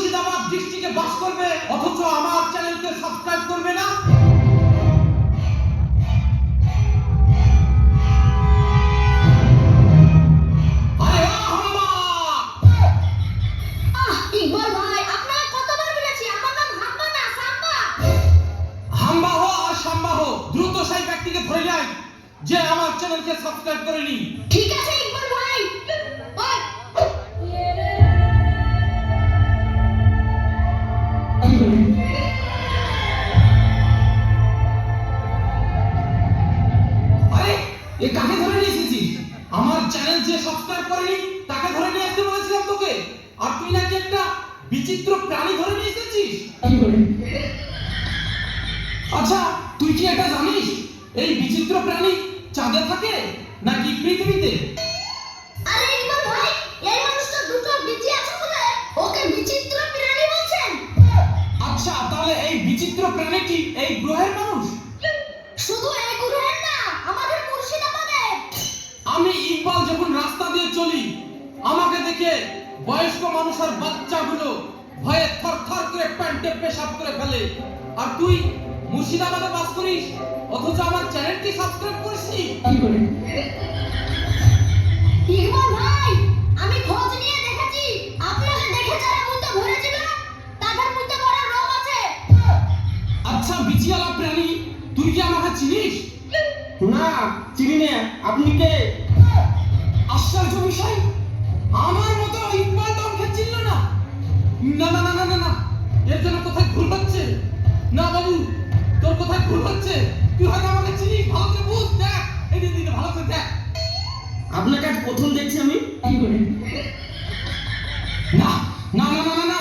মুর্শিদাবাদ ডিস্ট্রিক্টে বাস করবে, অথচ আমার চ্যানেলকে সাবস্ক্রাইব করবে না? আরে হাম্বা! ইকবাল ভাই, আপনাকে কতবার বলেছি আমার নাম হাম্বা না সাম্বা। হাম্বা হো আর সাম্বা হো, দ্রুত সেই ব্যক্তিকে ধরে নেয় যে আমার চ্যানেলকে সাবস্ক্রাইব করেনি। ঠিক আছে ইকবাল ভাই। আরে এ কাকে ধরে নিয়ে এসেছিস? আমার চ্যানেল যে সাবস্ক্রাইব করেনি তাকে ধরে নিয়ে আসতে বলেছিলাম তোকে, আর তুই নাকি একটা বিচিত্র প্রাণী ধরে নিয়ে এসেছিস। আচ্ছা, তুই কি এটা জানিস এই বিচিত্র প্রাণী চাঁদে থাকে নাকি পৃথিবীতে? আরে ইকবাল ভাই, এই মানুষটা দুটো বিচি আছে বলে ওকে বিচিত্র প্রাণী বলছেন। আচ্ছা, তাহলে এই বিচিত্র প্রাণীটি এই গ্রহের মানুষ? শুধু এই গ্রহের না, আমাদের মুর্শিদাবাদের। আমি ইকবাল যখন রাস্তা দিয়ে চলি, আমাকে দেখে বয়স্ক মানুষ আর বাচ্চাগুলো ভয়ে থরথর করে প্যান্টে পেশাব করে ফেলে, আর তুই মুর্শিদাবাদে বাস করিস অথচ আমার চ্যানেলটি সাবস্ক্রাইব করিসনি। ইকবাল ভাই, আমি খোঁজ নিয়ে দেখেছি, আপনাকে দেখে যারা মুতে ভরেছিল তাদের মুতে বড় রোগ আছে। আচ্ছা বিচিয়ালা প্রাণী, তুই কি আমাকে চিনিস? না, চিনি না। আপনি কে? আশ্চর্য বিষয়, আমার মতো ইকবাল দমকে চিনল না। না না না না না না, এর জন্য কোথায় ভুল হচ্ছে। না বাবু, তোর কোথায় ভুল হচ্ছে। তুই হয়তো আমাকে চিনিস, ভালো করে বুঝ, দেখ এই দিদি ভালো করে দেখ। আপনাকে আজ প্রথম দেখছি আমি। না না না না না না,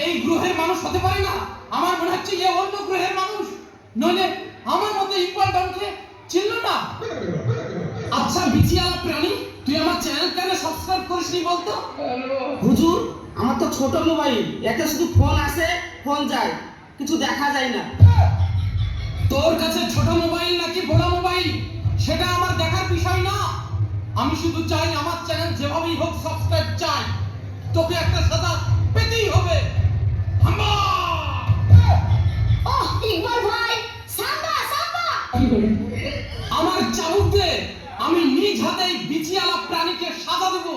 এই গ্রহের মানুষ হতে পারে না। আমার মনে হচ্ছে অন্য গ্রহের মানুষ, নইলে আমার মতো ইকবাল দমকে চিনল না। আচ্ছা বিচিয়ালা প্রাণী, তুই আমার চ্যানেল কেন সাবস্ক্রাইব করিসনি বলতো? হুজুর, আমার তো ছোট মোবাইল, এতে শুধু ফোন আসে ফোন যায়, কিছু দেখা যায় না। তোর কাছে ছোট মোবাইল নাকি বড় মোবাইল সেটা আমার দেখার বিষয় না। আমি শুধু চাই আমার চ্যানেল যেভাবেই হোক সাবস্ক্রাইব চাই। তোকে একটা সাদা পেতেই হবে। হাম্বা! ওহ ইকবাল ভাই, সাম্বা সাম্বা। আমার চাবুক দে, আমি নিজ হাতেই বিচিয়ালা প্রাণীকে সাজা দেব।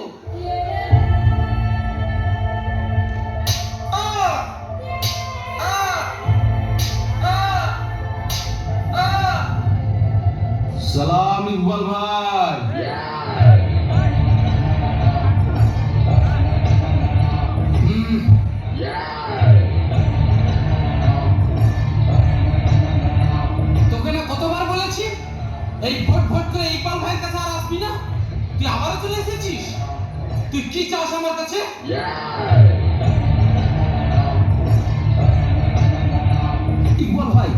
সালাম ইকবাল ভাই। তোকে না কতবার বলেছি এই ভোট ভোট করে ইকবাল ভাইয়ের কাছে আর আসবি না। তুই আবারও চলে এসেছিস। তুই কি চাস আমার কাছে? ইকবাল ভাই,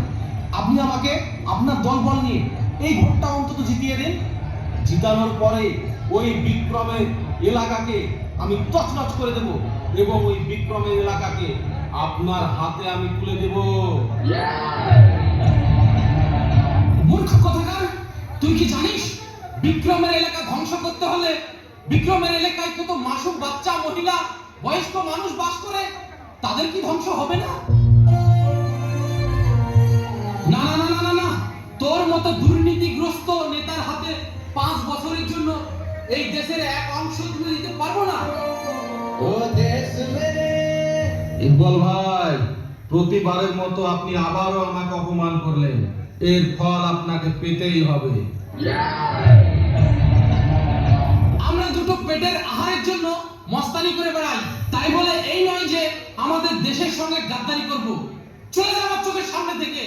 আপনি আমাকে আপনার দলবল নিয়ে এই ভোটটা অন্তত জিতিয়ে দিন। জিতানোর পরে ওই বিক্রমের এলাকাকে আমি তছনছ করে দেব এবং ওই বিক্রমের এলাকাকে আপনার হাতে আমি তুলে দেব। মূর্খ কথাকার, তুই কি জানিস বিক্রমের এলাকা ধ্বংস করতে হলে বিক্রমের এলাকায় কত মাসুম বাচ্চা, মহিলা, বয়স্ক মানুষ বাস করে, তাদের কি ধ্বংস হবে না? না না না না না না, তোর মতো দুর্নীতিগ্রস্ত নেতার হাতে 5 বছরের জন্য এই দেশের এক অংশ তুলে দিতে পারবো না। ইকবাল ভাই, প্রতিবারের মতো আপনি আবারও আমাকে অপমান করলেন, এর ফল আপনাকে পেতেই হবে। আমরা দুটো পেটের আহারের জন্য মস্তানি করে বেড়াই, তাই বলে এই নয় যে আমাদের দেশের সঙ্গে গাদ্দারি করব। চলে যা আমার চোখের সামনে থেকে।